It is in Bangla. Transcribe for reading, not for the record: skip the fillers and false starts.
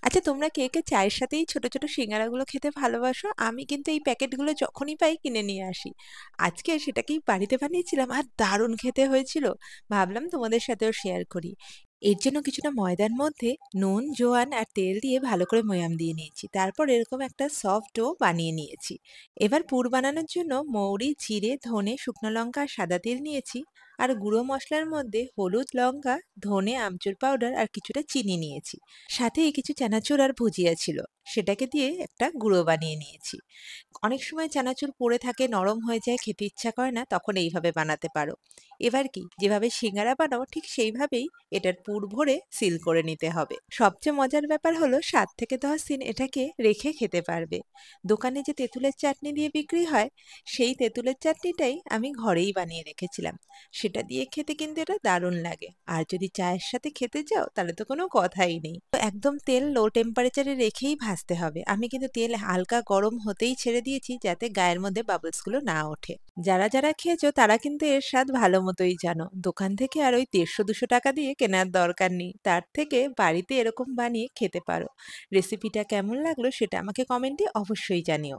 আচ্ছা তোমরা কে, কে চায়ের সাথে এই ছোট, ছোট সিঙ্গারাগুলো খেতে ভালোবাসো? আমি কিন্তু এই প্যাকেটগুলো যখনই পাই কিনে নিয়ে আসি। আজকে সেটাকেই বাড়িতে বানিয়েছিলাম আর দারুণ খেতে হয়েছিল। ভাবলাম তোমাদের সাথেও শেয়ার করি। এর জন্য কিছুটা ময়দার মধ্যে নুন, জোয়ান আর তেল দিয়ে ভালো করে ময়াম দিয়ে নিয়েছি। তারপর এরকম একটা সফট ডো বানিয়ে নিয়েছি। এবার পুর বানানোর জন্য মৌরি, জিরে, ধনে, শুকনো লঙ্কা আর সাদা তেল নিয়েছি। আর গুঁড়ো মসলার মধ্যে হলুদ, লঙ্কা, ধনে, আমচুর পাউডার আর কিছুটা চিনি নিয়েছি। সাথে কিছু চানাচুর আর ভুজিয়া ছিল। সেটাকে দিয়ে একটা গুঁড়ো বানিয়ে নিয়েছি। অনেক সময় চানাচুর পড়ে থাকে, নরম হয়ে যায়, খেতে ইচ্ছা করে না, তখন এইভাবে বানাতে পারো। এবার কি যেভাবে সিঙ্গারা বানাও ঠিক সেইভাবেই এটার পুর ভরে সিল করে নিতে হবে। সবচেয়ে মজার ব্যাপার হলো 7 থেকে 10 দিন এটাকে রেখে খেতে পারবে। দোকানে যে তেঁতুলের চাটনি দিয়ে বিক্রি হয়, সেই তেঁতুলের চাটনিটাই আমি ঘরেই বানিয়ে রেখেছিলাম। সেটা দিয়ে খেতে কিন্তু এটা দারুণ লাগে। আর যদি চায়ের সাথে খেতে চাও তাহলে তো কোনো কথাই নেই। তো একদম তেল লো টেম্পারেচারে রেখেই ভাজতে হবে। আমি কিন্তু তেল হালকা গরম হতেই ছেড়ে দিয়েছি যাতে গায়ের মধ্যে বাবলস গুলো না ওঠে। যারা যারা খেয়েছো তারা কিন্তু এর স্বাদ ভালো মতোই জানো। দোকান থেকে আর ওই 150-200 টাকা দিয়ে কেনার দরকার নেই। তার থেকে বাড়িতে এরকম বানিয়ে খেতে পারো। রেসিপিটা কেমন লাগলো সেটা আমাকে কমেন্টে অবশ্যই জানিও।